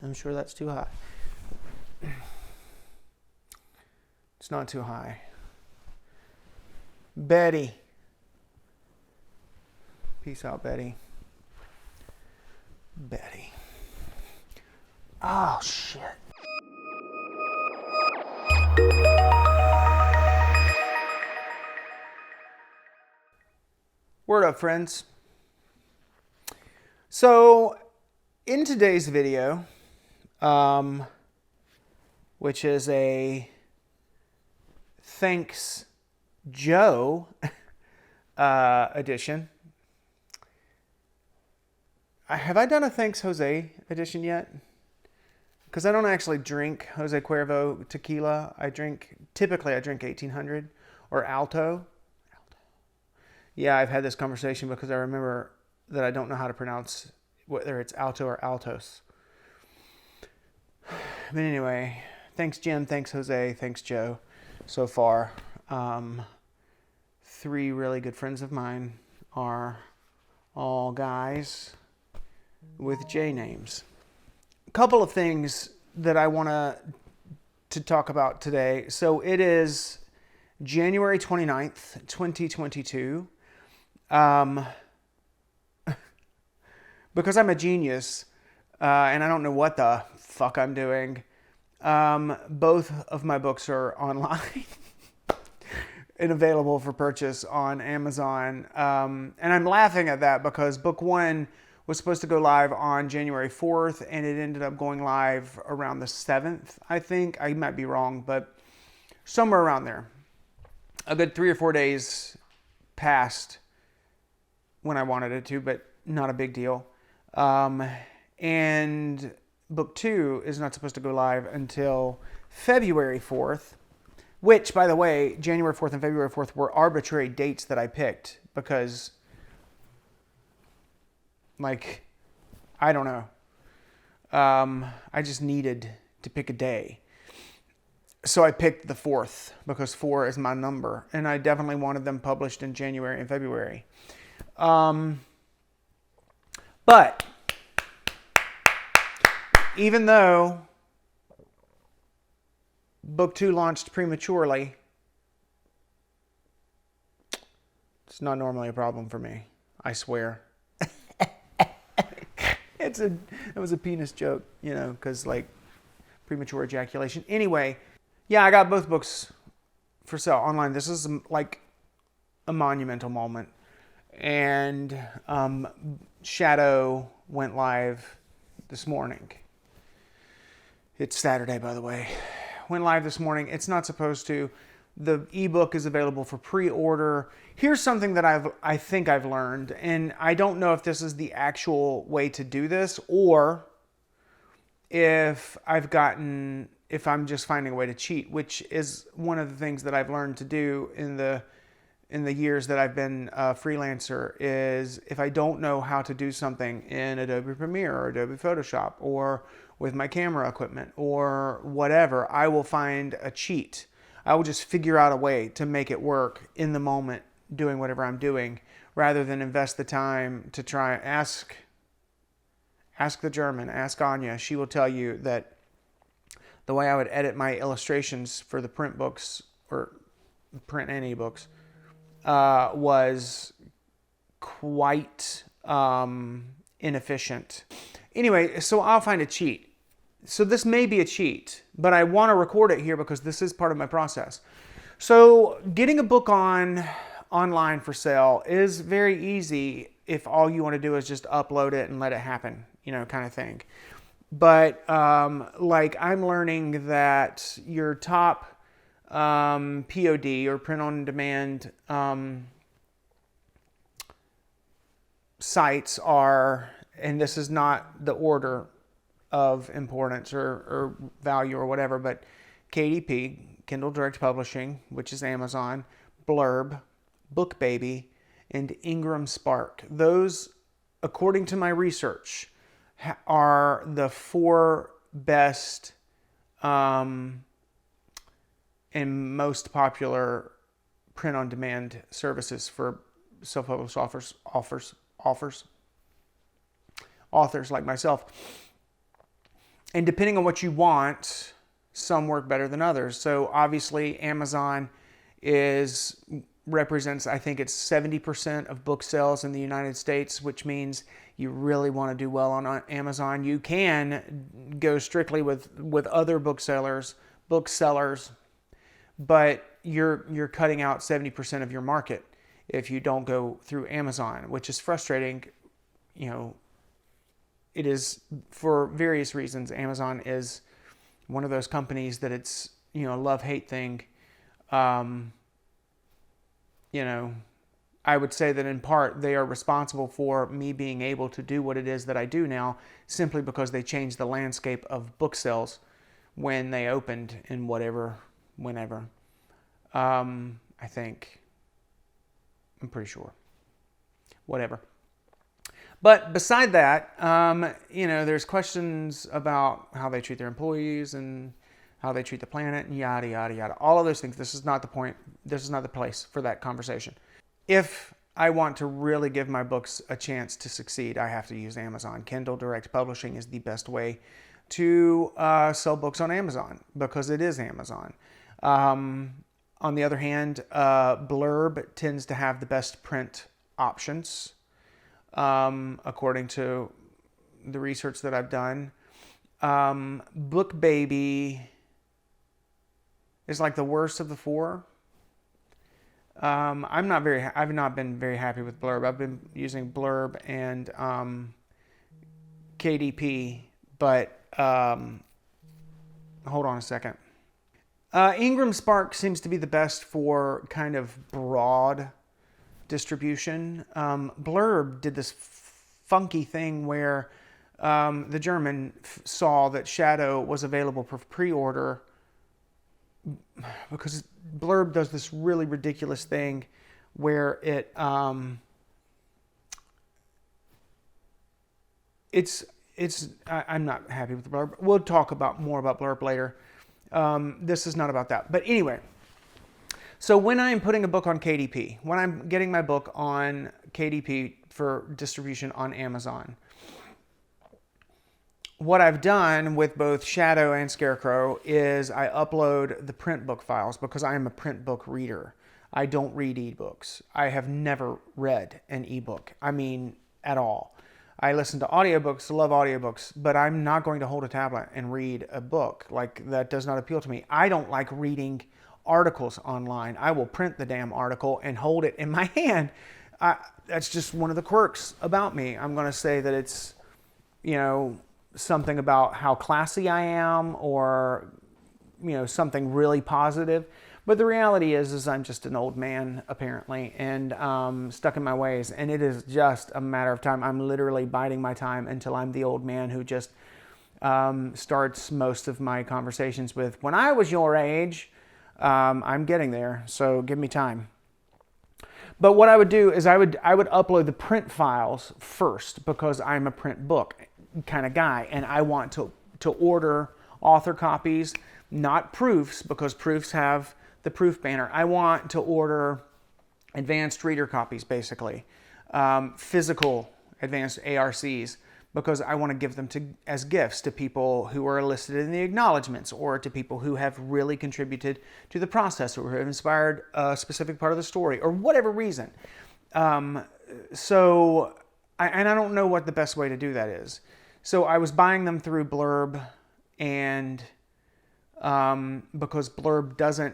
I'm sure that's too high. It's not too high. Betty. Peace out, Betty. Betty. Oh, shit. Word up, friends. So, in today's video, which is a Thanks Joe edition. Have I done a Thanks Jose edition yet? Because I don't actually drink Jose Cuervo tequila. Typically I drink 1800 or Alto. Yeah, I've had this conversation because I remember that I don't know how to pronounce whether it's Alto or Altos. But anyway, thanks Jim, thanks Jose, thanks Joe. So far, 3 really good friends of mine are all guys with J names. A couple of things that I want to talk about today. So it is January 29th, 2022. Because I'm a genius and I don't know what the fuck I'm doing, both of my books are online and available for purchase on Amazon. And I'm laughing at that because book 1 was supposed to go live on January 4th and it ended up going live around the 7th, I think. I might be wrong, but somewhere around there. A good 3 or 4 days passed when I wanted it to, but not a big deal. And book 2 is not supposed to go live until February 4th, which, by the way, January 4th and February 4th were arbitrary dates that I picked because, I don't know. I just needed to pick a day. So I picked the 4th because 4 is my number, and I definitely wanted them published in January and February. But even though book 2 launched prematurely, it's not normally a problem for me. I swear. It was a penis joke, because premature ejaculation. Anyway, yeah, I got both books for sale online. This is like a monumental moment. And Shadow went live this morning. It's Saturday, by the way. Went live this morning. It's not supposed to. The ebook is available for pre-order. Here's something that I think I've learned, and I don't know if this is the actual way to do this or if I'm just finding a way to cheat, which is one of the things that I've learned to do in the years that I've been a freelancer. Is if I don't know how to do something in Adobe Premiere or Adobe Photoshop or with my camera equipment or whatever, I will find a cheat. I will just figure out a way to make it work in the moment doing whatever I'm doing rather than invest the time to try and ask the German, ask Anya. She will tell you that the way I would edit my illustrations for the print books or print and ebooks was quite inefficient. Anyway, so I'll find a cheat. So this may be a cheat, but I want to record it here because this is part of my process. So getting a book online for sale is very easy if all you want to do is just upload it and let it happen, kind of thing. But I'm learning that your top POD or print on demand sites are, and this is not the order of importance or value or whatever, but KDP, Kindle Direct Publishing, which is Amazon, Blurb, Bookbaby, and IngramSpark. Those, according to my research, are the 4 best and most popular print-on-demand services for self-published authors like myself. And depending on what you want, some work better than others. So obviously Amazon represents, I think it's 70% of book sales in the United States, which means you really want to do well on Amazon. You can go strictly with other booksellers, but you're cutting out 70% of your market if you don't go through Amazon, which is frustrating. It is for various reasons. Amazon is one of those companies that it's, love-hate thing. I would say that in part they are responsible for me being able to do what it is that I do now, simply because they changed the landscape of book sales when they opened in whenever. I think. I'm pretty sure. Whatever. But beside that, there's questions about how they treat their employees and how they treat the planet and yada, yada, yada. All of those things. This is not the point. This is not the place for that conversation. If I want to really give my books a chance to succeed, I have to use Amazon. Kindle Direct Publishing is the best way to sell books on Amazon because it is Amazon. On the other hand, Blurb tends to have the best print options, according to the research that I've done. Bookbaby is like the worst of the four. I've not been very happy with Blurb. I've been using Blurb and KDP, but hold on a second. IngramSpark seems to be the best for kind of broad distribution. Blurb did this funky thing where the German saw that Shadow was available for pre-order, because Blurb does this really ridiculous thing where I'm not happy with Blurb. We'll talk more about Blurb later. This is not about that. But anyway, so when I'm putting a book on KDP, when I'm getting my book on KDP for distribution on Amazon, what I've done with both Shadow and Scarecrow is I upload the print book files because I am a print book reader. I don't read ebooks. I have never read an ebook. I mean, at all. I listen to audiobooks, love audiobooks, but I'm not going to hold a tablet and read a book. Like, that does not appeal to me. I don't like reading articles online. I will print the damn article and hold it in my hand. That's just one of the quirks about me. I'm going to say that it's, something about how classy I am, or, something really positive. But the reality is I'm just an old man, apparently, and stuck in my ways. And it is just a matter of time. I'm literally biding my time until I'm the old man who just starts most of my conversations with, when I was your age. I'm getting there, so give me time. But what I would do is I would upload the print files first, because I'm a print book kind of guy, and I want to order author copies, not proofs, because proofs have the proof banner. I want to order advanced reader copies, basically, physical advanced ARCs, because I want to give them as gifts to people who are listed in the acknowledgments, or to people who have really contributed to the process, or who have inspired a specific part of the story, or whatever reason. I don't know what the best way to do that is. So I was buying them through Blurb, and because Blurb doesn't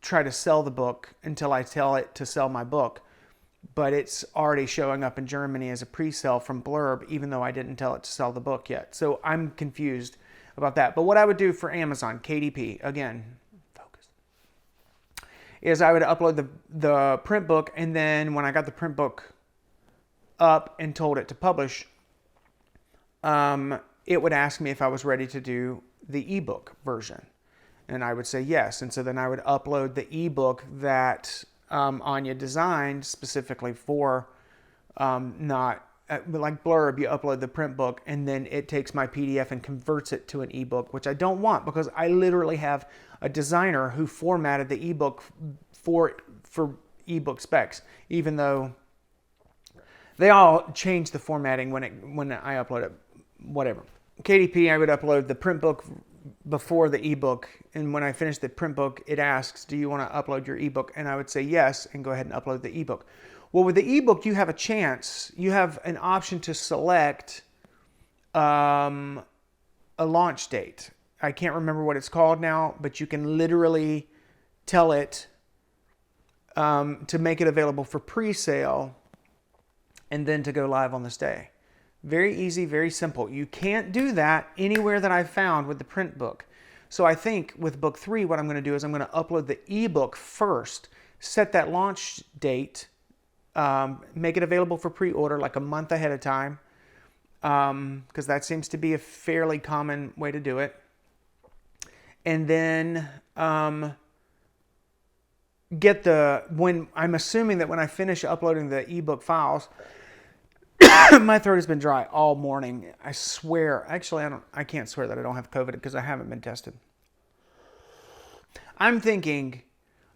try to sell the book until I tell it to sell my book, but it's already showing up in Germany as a pre-sale from Blurb, even though I didn't tell it to sell the book yet. So I'm confused about that. But what I would do for Amazon, KDP, again, focus, is I would upload the print book, and then when I got the print book up and told it to publish, it would ask me if I was ready to do the ebook version. And I would say yes. And so then I would upload the ebook that Anya designed specifically for, not like Blurb, you upload the print book and then it takes my PDF and converts it to an ebook, which I don't want, because I literally have a designer who formatted the ebook for ebook specs, even though they all change the formatting when I upload it, whatever. KDP, I would upload the print book before the ebook. And when I finish the print book, it asks, do you want to upload your ebook? And I would say yes, and go ahead and upload the ebook. Well, with the ebook, you have a chance. You have an option to select a launch date. I can't remember what it's called now, but you can literally tell it to make it available for pre-sale and then to go live on this day. Very easy, very simple. You can't do that anywhere that I've found with the print book. So I think with book 3, what I'm going to do is I'm going to upload the ebook first, set that launch date, make it available for pre-order like a month ahead of time, because that seems to be a fairly common way to do it. And then I'm assuming that when I finish uploading the ebook files, my throat has been dry all morning. I swear. Actually, I can't swear that I don't have COVID because I haven't been tested. I'm thinking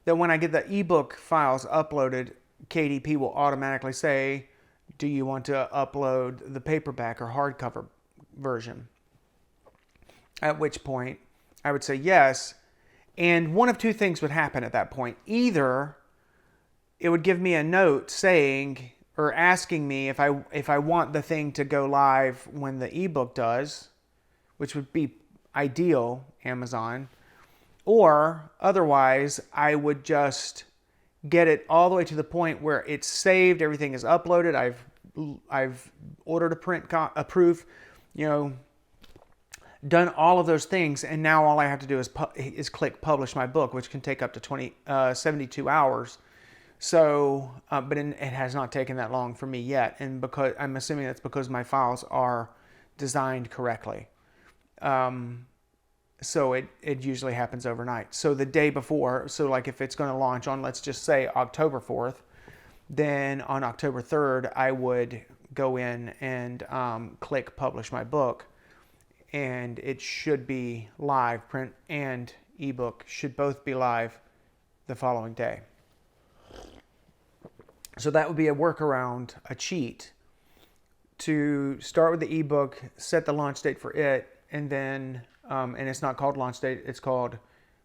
that when I get the ebook files uploaded, KDP will automatically say, do you want to upload the paperback or hardcover version? At which point I would say yes. And one of two things would happen at that point. Either it would give me a note saying or asking me if I want the thing to go live when the ebook does, which would be ideal, Amazon. Or otherwise, I would just get it all the way to the point where it's saved, everything is uploaded, I've ordered a proof, done all of those things, and now all I have to do is click publish my book, which can take up to 72 hours. So, but it has not taken that long for me yet, and because I'm assuming that's because my files are designed correctly. So it usually happens overnight. So the day before, so like if it's going to launch on, let's just say October 4th, then on October 3rd, I would go in and click publish my book, and it should be live. Print and ebook should both be live the following day. So that would be a workaround, a cheat, to start with the ebook, set the launch date for it, and then, and it's not called launch date, it's called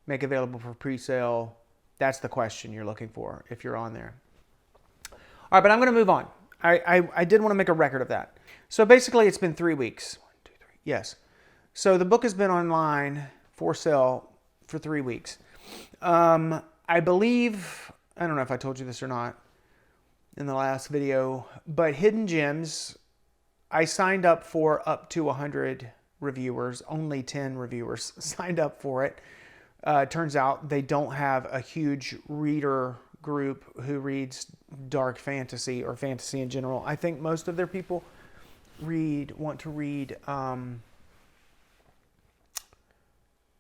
make available for pre-sale. That's the question you're looking for if you're on there. All right, but I'm going to move on. I did want to make a record of that. So basically it's been 3 weeks. 1, 2, 3. Yes. So the book has been online for sale for 3 weeks. I believe, I don't know if I told you this or not in the last video, but Hidden Gems, I signed up for up to 100 reviewers. Only 10 reviewers signed up for it. Turns out they don't have a huge reader group who reads dark fantasy or fantasy in general. I think most of their people want to read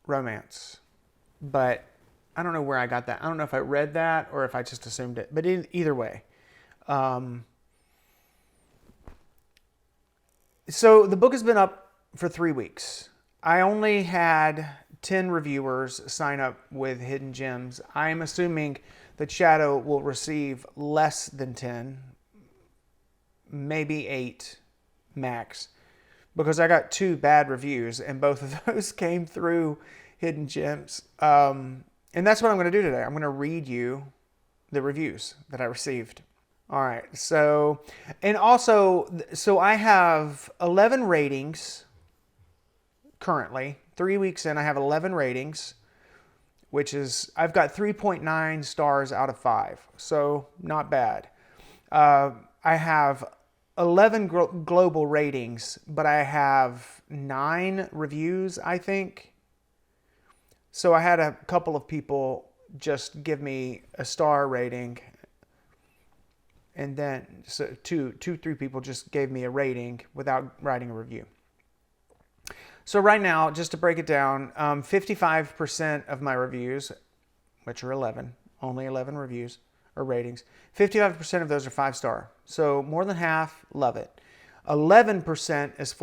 romance. But I don't know where I got that. I don't know if I read that or if I just assumed it. But either way. So the book has been up for 3 weeks. I only had 10 reviewers sign up with Hidden Gems. I'm assuming that Shadow will receive less than 10, maybe 8 max, because I got 2 bad reviews and both of those came through Hidden Gems. And that's what I'm going to do today. I'm going to read you the reviews that I received. All right. So I have 11 ratings currently. 3 weeks in, I have 11 ratings, which is, I've got 3.9 stars out of 5. So not bad. I have 11 global ratings, but I have 9 reviews, I think. So I had a couple of people just give me a star rating. And then so 3 people just gave me a rating without writing a review. So right now, just to break it down, 55% of my reviews, which are 11, only 11 reviews or ratings, 55% of those are 5-star. So more than half love it. 11% is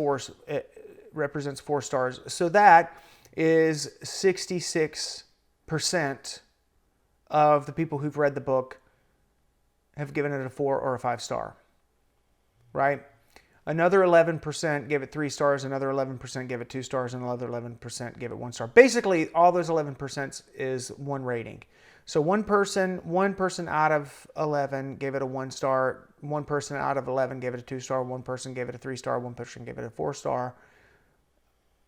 represents 4 stars. So that is 66% of the people who've read the book have given it a 4 or a 5-star, right? Another 11% gave it 3 stars. Another 11% gave it 2 stars. And another 11% gave it 1 star. Basically, all those 11% is one rating. So one person out of 11 gave it a 1 star. One person out of 11 gave it a 2 star. One person gave it a 3 star. One person gave it a 4 star.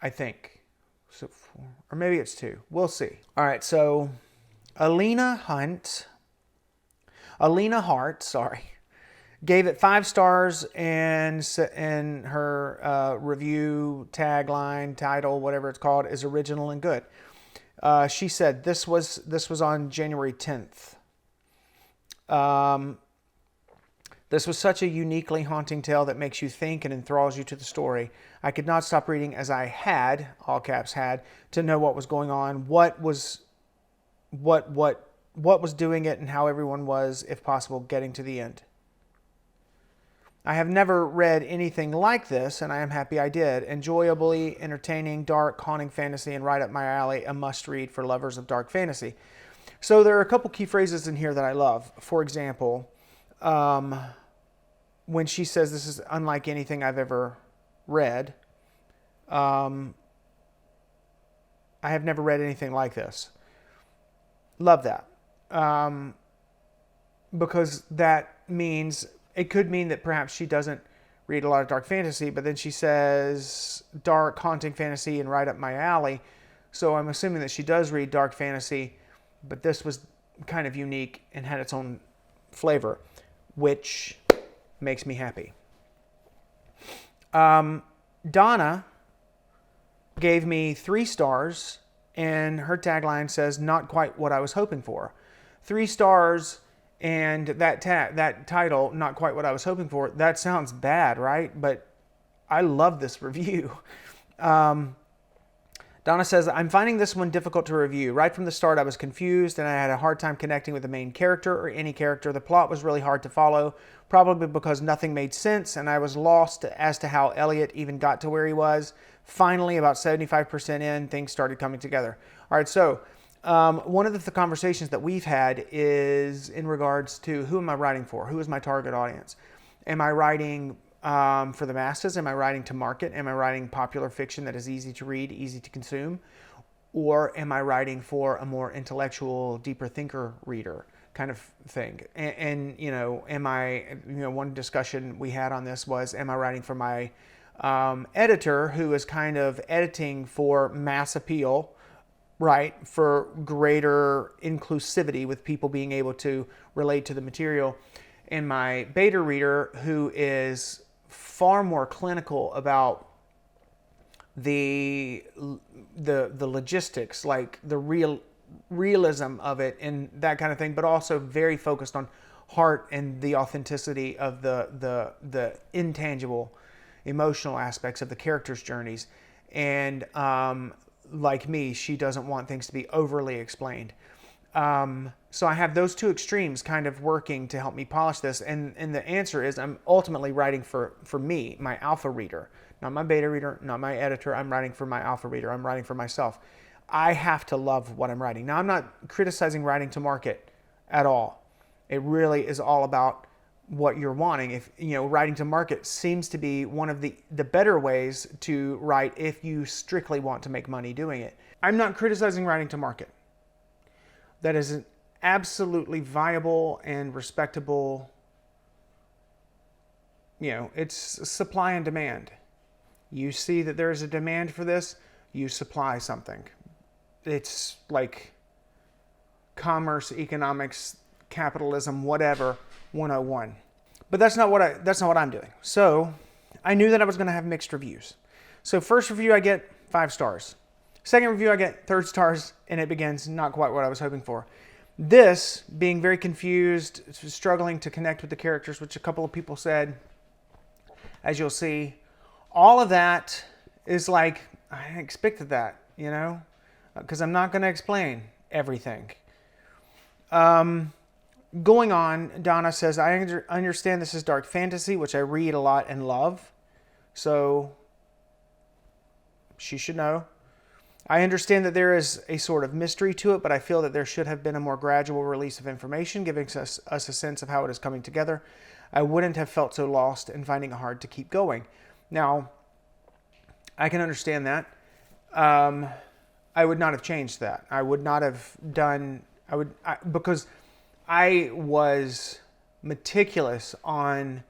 I think. So 4, or maybe it's 2. We'll see. All right, so Alina Hart, gave it 5 stars, and her review tagline, title, whatever it's called, is original and good. She said this was on January 10th. This was such a uniquely haunting tale that makes you think and enthralls you to the story. I could not stop reading as I had, all caps had, to know what was going on, what was doing it, and how everyone was, if possible, getting to the end. I have never read anything like this, and I am happy I did. Enjoyably entertaining, dark, haunting fantasy, and right up my alley, a must-read for lovers of dark fantasy. So there are a couple key phrases in here that I love. For example, when she says this is unlike anything I've ever read, I have never read anything like this. Love that. Because that means, it could mean that perhaps she doesn't read a lot of dark fantasy, but then she says dark, haunting fantasy and right up my alley. So I'm assuming that she does read dark fantasy, but this was kind of unique and had its own flavor, which makes me happy. Donna gave me 3 stars, and her tagline says, not quite what I was hoping for. 3 stars, and that title, not quite what I was hoping for, that sounds bad, right? But I love this review. Donna says, I'm finding this one difficult to review. Right from the start, I was confused and I had a hard time connecting with the main character or any character. The plot was really hard to follow, probably because nothing made sense, and I was lost as to how Elliot even got to where he was. Finally, about 75% in, things started coming together. All right, so one of the conversations that we've had is in regards to who am I writing for? Who is my target audience? Am I writing for the masses? Am I writing to market? Am I writing popular fiction that is easy to read, easy to consume? Or am I writing for a more intellectual, deeper thinker reader kind of thing? And you know, one discussion we had on this was, am I writing for my editor who is kind of editing for mass appeal, right? For greater inclusivity with people being able to relate to the material. And my beta reader who is far more clinical about the logistics, like the realism of it and that kind of thing, but also very focused on heart and the authenticity of the intangible emotional aspects of the characters' journeys. And like me, she doesn't want things to be overly explained. So I have those two extremes kind of working to help me polish this. And the answer is I'm ultimately writing for me, my alpha reader, not my beta reader, not my editor. I'm writing for my alpha reader. I'm writing for myself. I have to love what I'm writing. Now, I'm not criticizing writing to market at all. It really is all about what you're wanting. If writing to market seems to be one of the better ways to write if you strictly want to make money doing it. I'm not criticizing writing to market. That is an absolutely viable and respectable, it's supply and demand. You see that there is a demand for this, you supply something. It's like commerce, economics, capitalism, whatever, 101. But that's not what I'm doing. So I knew that I was going to have mixed reviews. So first review, I get 5 stars. Second review, I get 3 stars, and it begins not quite what I was hoping for. This, being very confused, struggling to connect with the characters, which a couple of people said, as you'll see, all of that is like, I expected that, because I'm not going to explain everything. Going on, Donna says, I understand this is dark fantasy, which I read a lot and love. So she should know. I understand that there is a sort of mystery to it, but I feel that there should have been a more gradual release of information, giving us a sense of how it is coming together. I wouldn't have felt so lost and finding it hard to keep going. Now, I can understand that. I would not have changed that. I would not have done, because I was meticulous on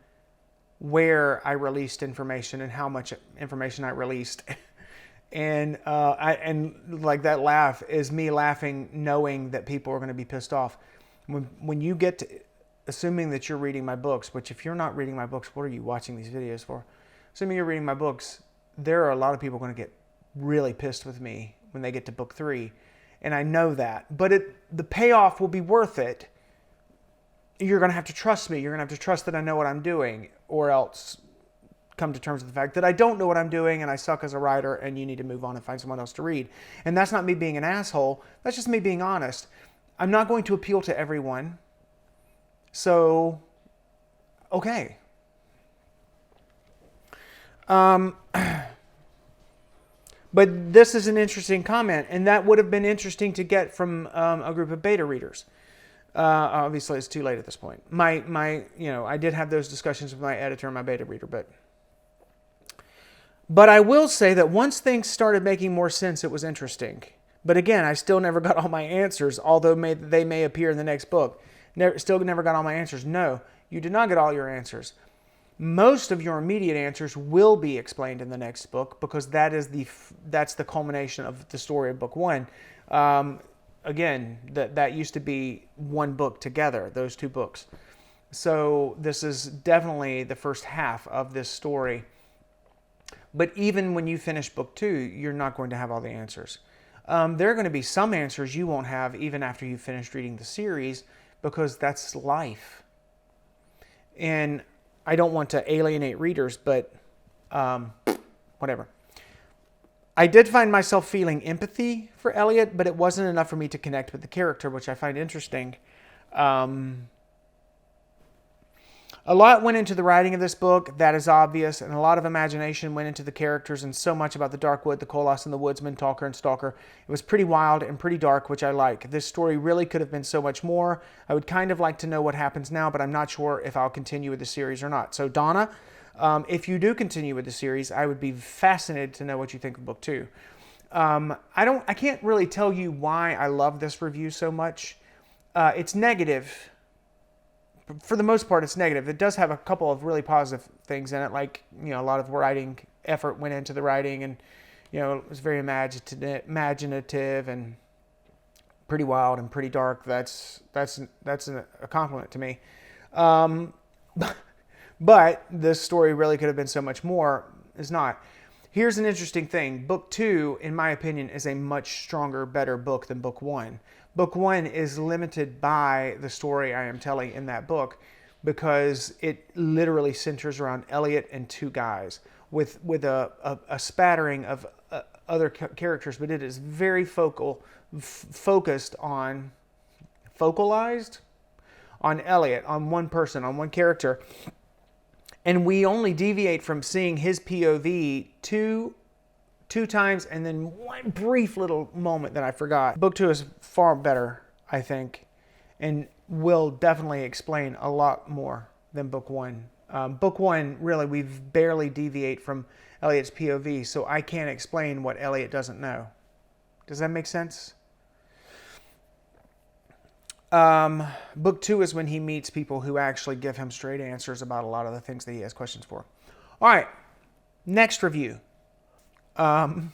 where I released information and how much information I released. And like that laugh is me laughing knowing that people are going to be pissed off. When you get to, assuming that you're reading my books, which if you're not reading my books, what are you watching these videos for? Assuming you're reading my books, there are a lot of people going to get really pissed with me when they get to book 3. And I know that. But the payoff will be worth it. You're going to have to trust me. You're going to have to trust that I know what I'm doing, or else come to terms with the fact that I don't know what I'm doing and I suck as a writer and you need to move on and find someone else to read. And that's not me being an asshole. That's just me being honest. I'm not going to appeal to everyone. So, okay. But this is an interesting comment, and that would have been interesting to get from a group of beta readers. Obviously, it's too late at this point. I did have those discussions with my editor and my beta reader, but I will say that once things started making more sense, it was interesting. But again, I still never got all my answers, although they may appear in the next book. Still never got all my answers. No, you did not get all your answers. Most of your immediate answers will be explained in the next book, because that's the culmination of the story of book 1. Again, that used to be one book together, those 2 books. So this is definitely the first half of this story. But even when you finish book 2, you're not going to have all the answers. There are going to be some answers you won't have even after you've finished reading the series, because that's life. And I don't want to alienate readers, but whatever. I did find myself feeling empathy for Elliot, but it wasn't enough for me to connect with the character, which I find interesting. A lot went into the writing of this book, that is obvious, and a lot of imagination went into the characters and so much about the Darkwood, the Koloss, and the Woodsman, Talker, and Stalker. It was pretty wild and pretty dark, which I like. This story really could have been so much more. I would kind of like to know what happens now, but I'm not sure if I'll continue with the series or not. So Donna, if you do continue with the series, I would be fascinated to know what you think of book 2. I can't really tell you why I love this review so much. It's negative. For the most part, it's negative. It does have a couple of really positive things in it, like, a lot of writing effort went into the writing, and, it was very imaginative and pretty wild and pretty dark. That's a compliment to me. But this story really could have been so much more. Is not. Here's an interesting thing. Book 2, in my opinion, is a much stronger, better book than book 1. Book 1 is limited by the story I am telling in that book, because it literally centers around Elliot and 2 guys with a spattering of other characters, but it is very focalized on Elliot, on one person, on one character. And we only deviate from seeing his POV two times, and then one brief little moment that I forgot. Book 2 is far better, I think, and will definitely explain a lot more than book 1. Book 1, really, we barely deviate from Elliot's POV, so I can't explain what Elliot doesn't know. Does that make sense? Book 2 is when he meets people who actually give him straight answers about a lot of the things that he has questions for. All right, next review. And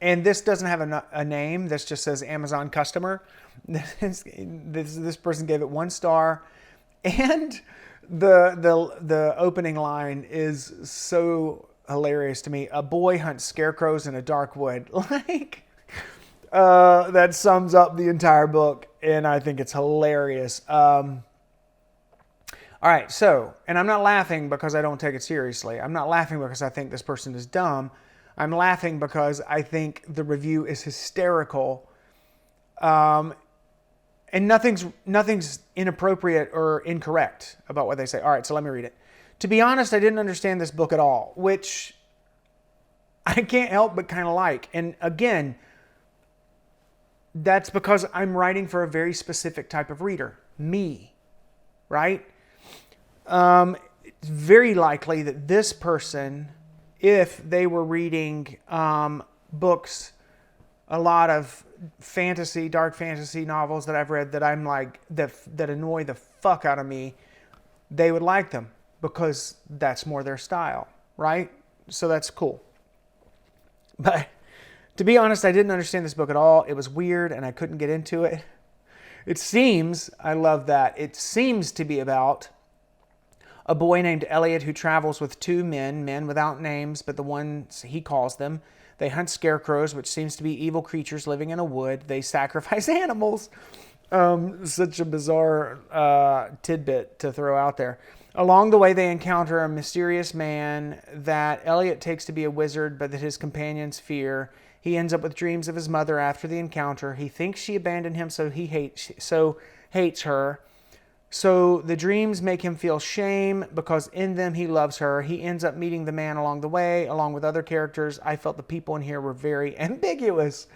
this doesn't have a name. This just says Amazon customer. This person gave it 1 star, and the opening line is so hilarious to me. A boy hunts scarecrows in a dark wood. That sums up the entire book, and I think it's hilarious. All right, so, and I'm not laughing because I don't take it seriously. I'm not laughing because I think this person is dumb. I'm laughing because I think the review is hysterical. And nothing's inappropriate or incorrect about what they say. All right, so let me read it. To be honest, I didn't understand this book at all, which I can't help but kind of like. And again, that's because I'm writing for a very specific type of reader, me, right? It's very likely that this person, if they were reading books, a lot of fantasy, dark fantasy novels that I've read that I'm like, that annoy the fuck out of me, they would like them because that's more their style, right? So that's cool. But to be honest, I didn't understand this book at all. It was weird and I couldn't get into it. It seems, I love that, it seems to be about a boy named Elliot who travels with two men without names, but the ones he calls them. They hunt scarecrows, which seems to be evil creatures living in a wood. They sacrifice animals. Such a bizarre tidbit to throw out there. Along the way, they encounter a mysterious man that Elliot takes to be a wizard, but that his companions fear. He ends up with dreams of his mother after the encounter. He thinks she abandoned him, so he hates her. So the dreams make him feel shame because in them he loves her. He ends up meeting the man along the way, along with other characters. I felt the people in here were very ambiguous.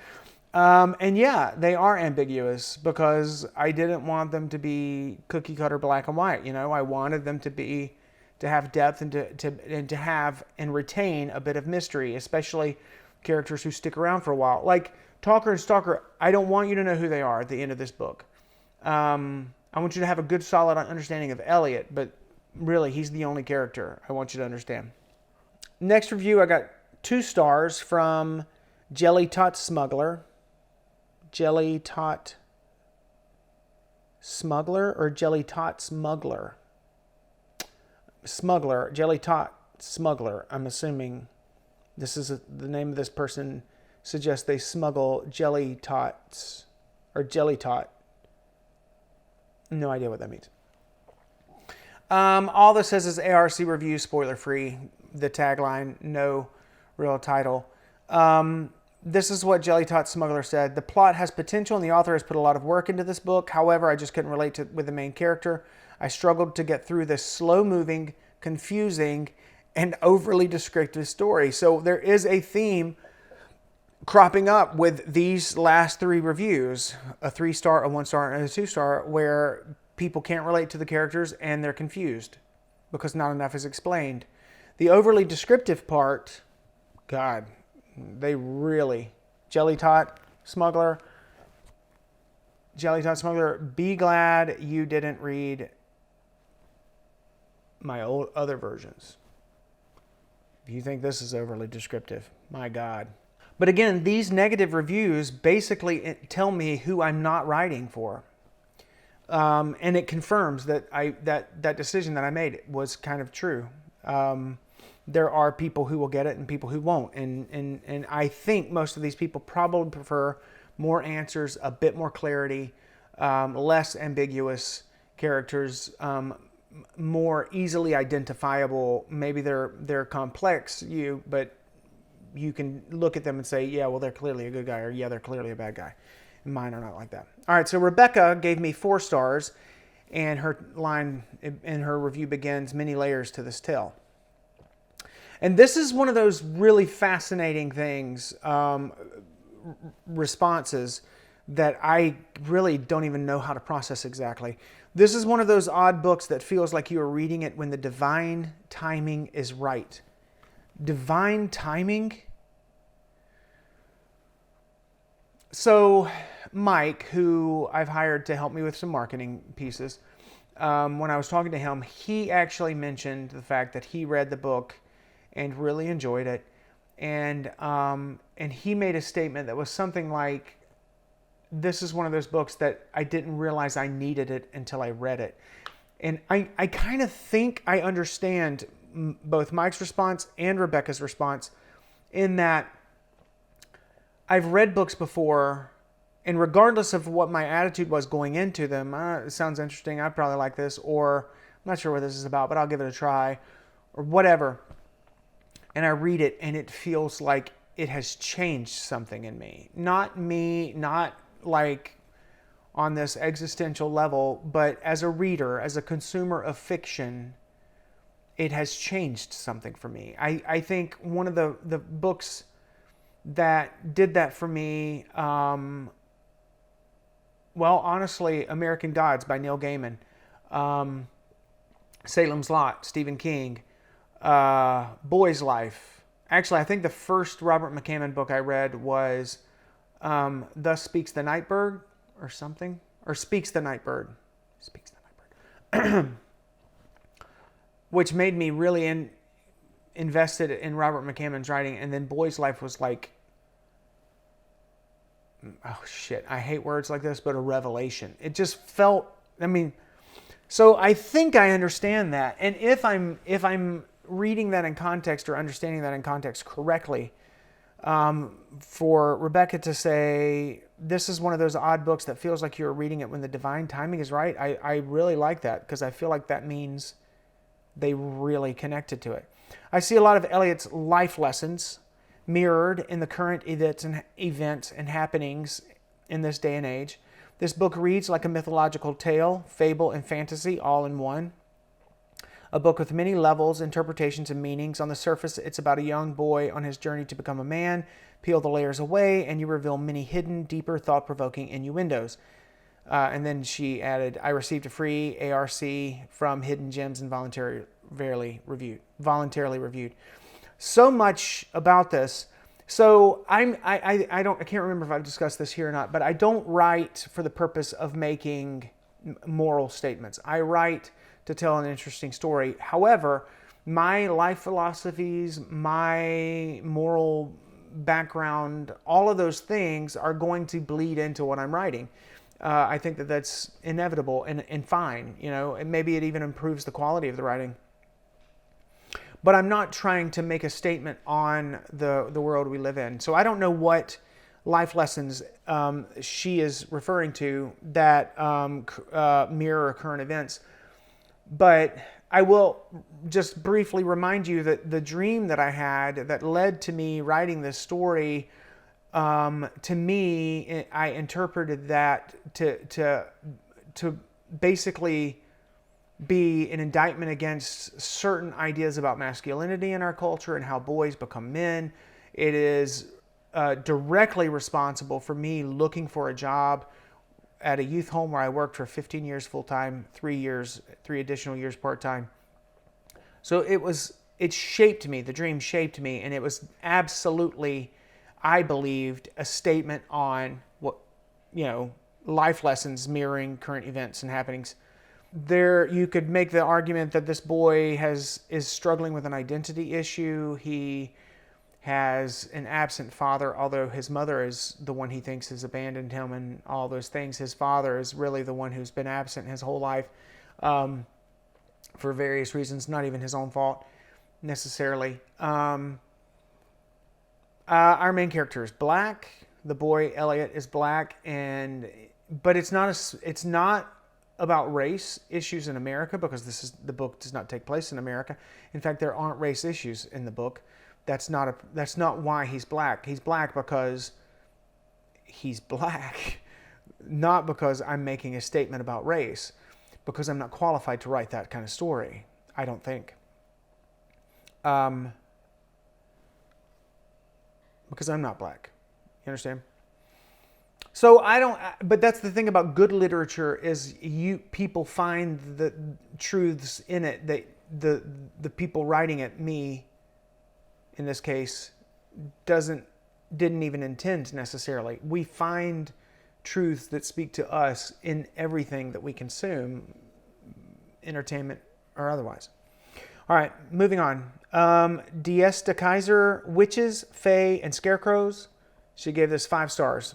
And yeah, they are ambiguous because I didn't want them to be cookie cutter black and white. You know, I wanted them to have depth and to have and retain a bit of mystery, especially characters who stick around for a while. Like Talker and Stalker, I don't want you to know who they are at the end of this book. I want you to have a good, solid understanding of Elliot, but really, he's the only character I want you to understand. Next review, I got 2 stars from Jelly Tot Smuggler. Jelly Tot Smuggler or Jelly Tot Smuggler? Smuggler, Jelly Tot Smuggler. I'm assuming this is the name of this person suggests they smuggle jelly tots or jelly tot. No idea what that means. All this says is ARC review, spoiler free. The tagline, no real title. This is what Jelly Tot Smuggler said. The plot has potential and the author has put a lot of work into this book. However, I just couldn't relate with the main character. I struggled to get through this slow-moving, confusing, and overly descriptive story. So there is a theme cropping up with these last 3 reviews, a 3-star, a 1-star, and a 2-star, where people can't relate to the characters and they're confused because not enough is explained. The overly descriptive part, God, they really, Jelly Tot Smuggler, be glad you didn't read my old other versions. If you think this is overly descriptive, my God. But again, these negative reviews basically tell me who I'm not writing for. And it confirms that that decision that I made was kind of true. There are people who will get it and people who won't. And I think most of these people probably prefer more answers, a bit more clarity, less ambiguous characters, more easily identifiable. Maybe they're complex, but you can look at them and say, yeah, well, they're clearly a good guy, or yeah, they're clearly a bad guy. And mine are not like that. All right, so Rebecca gave me 4 stars, and her line in her review begins, many layers to this tale. And this is one of those really fascinating things, responses, that I really don't even know how to process exactly. This is one of those odd books that feels like you are reading it when the divine timing is right. Divine timing? So Mike, who I've hired to help me with some marketing pieces, when I was talking to him, he actually mentioned the fact that he read the book and really enjoyed it. And he made a statement that was something like, this is one of those books that I didn't realize I needed it until I read it. And I kind of think I understand both Mike's response and Rebecca's response in that I've read books before, and regardless of what my attitude was going into them, it sounds interesting, I probably like this, or I'm not sure what this is about, but I'll give it a try, or whatever. And I read it, and it feels like it has changed something in me. Not like on this existential level, but as a reader, as a consumer of fiction, it has changed something for me. I think one of the books that did that for me, well, honestly, American Gods by Neil Gaiman. Salem's Lot, Stephen King, Boy's Life. Actually, I think the first Robert McCammon book I read was Thus Speaks the Nightbird or something. Or Speaks the Nightbird. Speaks the Nightbird. Which made me really invested in Robert McCammon's writing. And then Boy's Life was like, oh shit, I hate words like this, but a revelation. It just felt, so I think I understand that. And if I'm reading that in context or understanding that in context correctly, for Rebecca to say, this is one of those odd books that feels like you're reading it when the divine timing is right, I really like that, because I feel like that means they really connected to it. I see a lot of Eliot's life lessons mirrored in the current events and happenings in this day and age. This book reads like a mythological tale, fable, and fantasy all in one. A book with many levels, interpretations, and meanings. On the surface, it's about a young boy on his journey to become a man. Peel the layers away, and you reveal many hidden, deeper, thought-provoking innuendos. And then she added, I received a free ARC from Hidden Gems and voluntarily reviewed. So much about this. So I can't remember if I've discussed this here or not, but I don't write for the purpose of making moral statements. I write to tell an interesting story. However, my life philosophies, my moral background, all of those things are going to bleed into what I'm writing. I think that that's inevitable and fine, and maybe it even improves the quality of the writing. But I'm not trying to make a statement on the world we live in. So I don't know what life lessons she is referring to that mirror current events. But I will just briefly remind you that the dream that I had that led to me writing this story, to me, I interpreted that to basically be an indictment against certain ideas about masculinity in our culture and how boys become men. It is directly responsible for me looking for a job at a youth home where I worked for 15 years full-time, 3 additional years part-time. So it shaped me, the dream shaped me, and it was absolutely, I believed, a statement on what, life lessons mirroring current events and happenings. There, you could make the argument that this boy is struggling with an identity issue. He has an absent father, although his mother is the one he thinks has abandoned him and all those things. His father is really the one who's been absent his whole life for various reasons, not even his own fault necessarily. Our main character is black. The boy Elliot is black, but it's not about race issues in America, because the book does not take place in America. In fact, there aren't race issues in the book. That's not why he's black. He's black because he's black, not because I'm making a statement about race, because I'm not qualified to write that kind of story, I don't think. Because I'm not black. You understand? So but that's the thing about good literature, is people find the truths in it that the people writing it, me in this case, didn't even intend necessarily. We find truths that speak to us in everything that we consume, entertainment or otherwise. All right, moving on. D.S. de Keyser, Witches, Fae, and Scarecrows. She gave this 5 stars.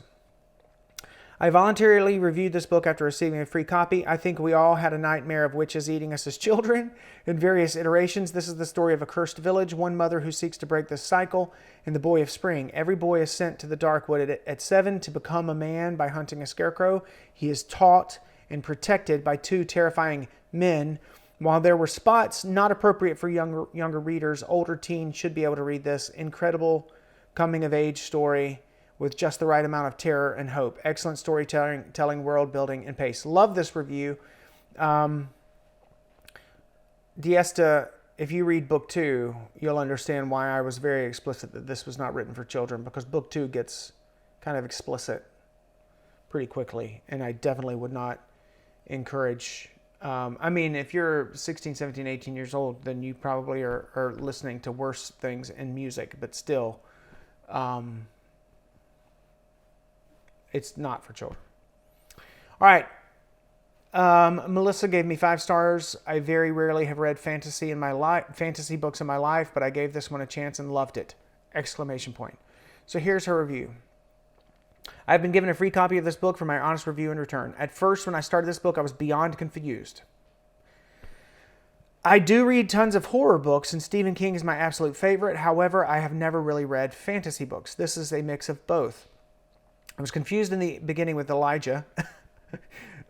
I voluntarily reviewed this book after receiving a free copy. I think we all had a nightmare of witches eating us as children in various iterations. This is the story of a cursed village, one mother who seeks to break this cycle, and the boy of spring. Every boy is sent to the dark wood at 7 to become a man by hunting a scarecrow. He is taught and protected by 2 terrifying men. While there were spots not appropriate for younger readers, older teens should be able to read this incredible coming-of-age story with just the right amount of terror and hope. Excellent storytelling, world building, and pace. Love this review. Diesta, if you read book 2, you'll understand why I was very explicit that this was not written for children, because book 2 gets kind of explicit pretty quickly, and I definitely would not encourage I mean, if you're 16, 17, 18 years old, then you probably are listening to worse things in music, but still, it's not for children. All right. Melissa gave me 5 stars. I very rarely have read fantasy books in my life, but I gave this one a chance and loved it! Exclamation point. So here's her review. I've been given a free copy of this book for my honest review in return. At first, when I started this book, I was beyond confused. I do read tons of horror books, and Stephen King is my absolute favorite. However, I have never really read fantasy books. This is a mix of both. I was confused in the beginning with Elijah.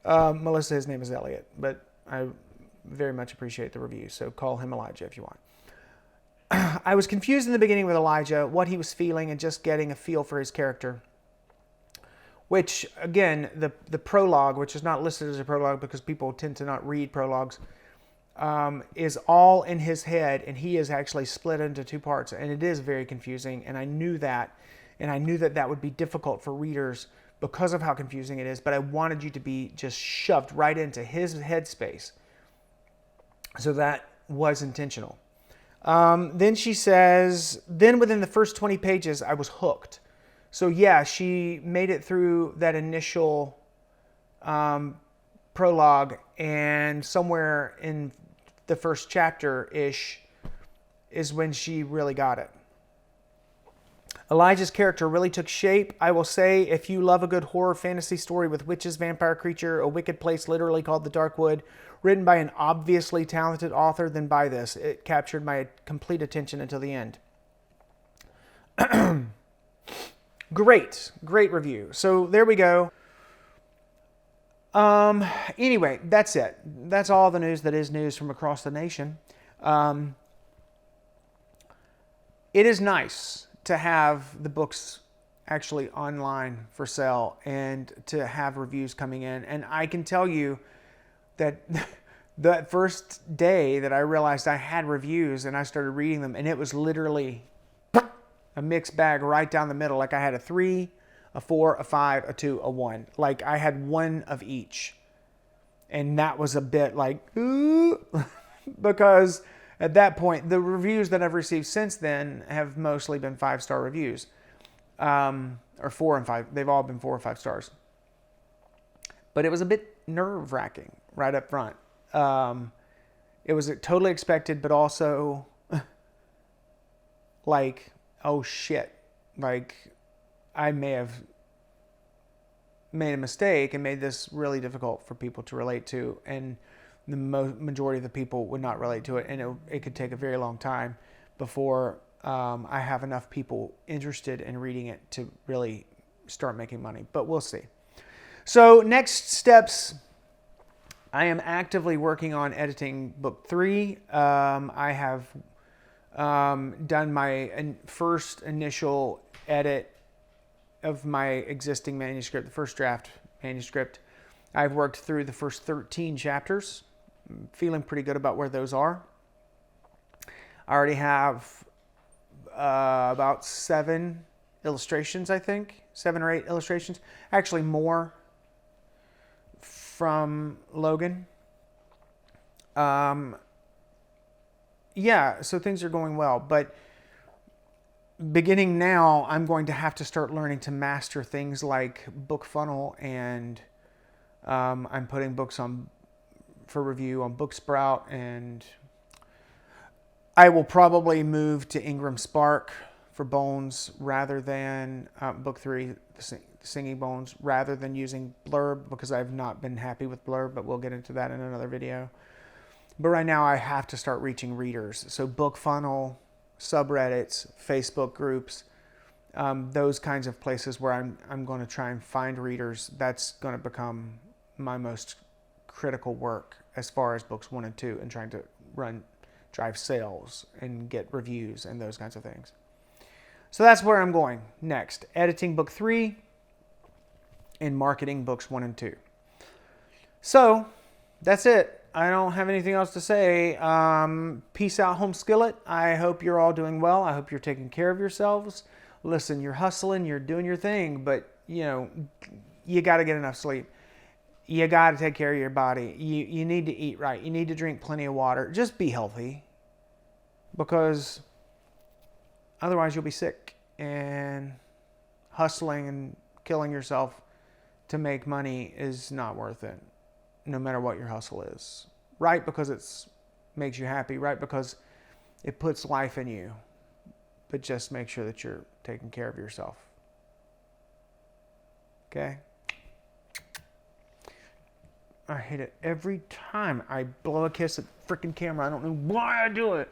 Melissa, his name is Elliot, but I very much appreciate the review, so call him Elijah if you want. I was confused in the beginning with Elijah, what he was feeling, and just getting a feel for his character. Which, again, the prologue, which is not listed as a prologue because people tend to not read prologues, is all in his head, and he is actually split into 2 parts, and it is very confusing, and I knew that, that would be difficult for readers because of how confusing it is, but I wanted you to be just shoved right into his headspace, so that was intentional. Then she says, then within the first 20 pages, I was hooked. So yeah, she made it through that initial prologue, and somewhere in the first chapter-ish is when she really got it. Elijah's character really took shape. I will say, if you love a good horror fantasy story with witches, vampire creature, a wicked place literally called the Darkwood, written by an obviously talented author, then buy this. It captured my complete attention until the end. Great review. So there we go. Anyway, that's it. That's all the news that is news from across the nation. It is nice to have the books actually online for sale and to have reviews coming in. And I can tell you that the first day that I realized I had reviews and I started reading them, and it was literally a mixed bag right down the middle. Like I had a 3, a 4, a 5, a 2, a 1. Like I had one of each. And that was a bit like, ooh, because at that point, the reviews that I've received since then have mostly been 5-star reviews. Or 4 and 5. They've all been 4 or 5 stars. But it was a bit nerve-wracking right up front. It was totally expected, but also like, oh shit, like I may have made a mistake and made this really difficult for people to relate to, and the majority of the people would not relate to it, and it could take a very long time before I have enough people interested in reading it to really start making money, but we'll see. So next steps, I am actively working on editing book 3. I have done my first initial edit of my existing manuscript, the first draft manuscript. I've worked through the first 13 chapters. I'm feeling pretty good about where those are. I already have about 7 illustrations, I think. 7 or 8 illustrations. Actually more from Logan. Yeah, so things are going well, but beginning now, I'm going to have to start learning to master things like BookFunnel, and I'm putting books on for review on Booksprout, and I will probably move to IngramSpark for Bones rather than book 3, the Singing Bones, rather than using Blurb, because I've not been happy with Blurb, but we'll get into that in another video. But right now I have to start reaching readers. So BookFunnel, subreddits, Facebook groups, those kinds of places where I'm going to try and find readers. That's going to become my most critical work as far as books 1 and 2, and trying to drive sales and get reviews and those kinds of things. So that's where I'm going next. Editing book 3 and marketing books 1 and 2. So that's it. I don't have anything else to say. Peace out, home skillet. I hope you're all doing well. I hope you're taking care of yourselves. Listen, you're hustling, you're doing your thing, but you know, you got to get enough sleep. You got to take care of your body. You need to eat right. You need to drink plenty of water. Just be healthy, because otherwise you'll be sick, and hustling and killing yourself to make money is not worth it, no matter what your hustle is. Right, because it makes you happy. Right, because it puts life in you. But just make sure that you're taking care of yourself. Okay? I hate it every time I blow a kiss at the freaking camera. I don't know why I do it.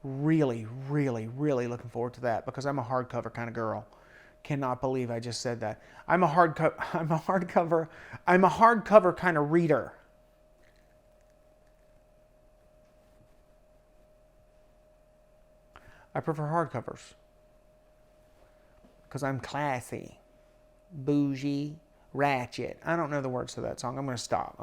Really, really, really looking forward to that, because I'm a hardcover kind of girl. Cannot believe I just said that. I'm a hardcover kind of reader. I prefer hardcovers because I'm classy, bougie, ratchet. I don't know the words to that song. I'm going to stop.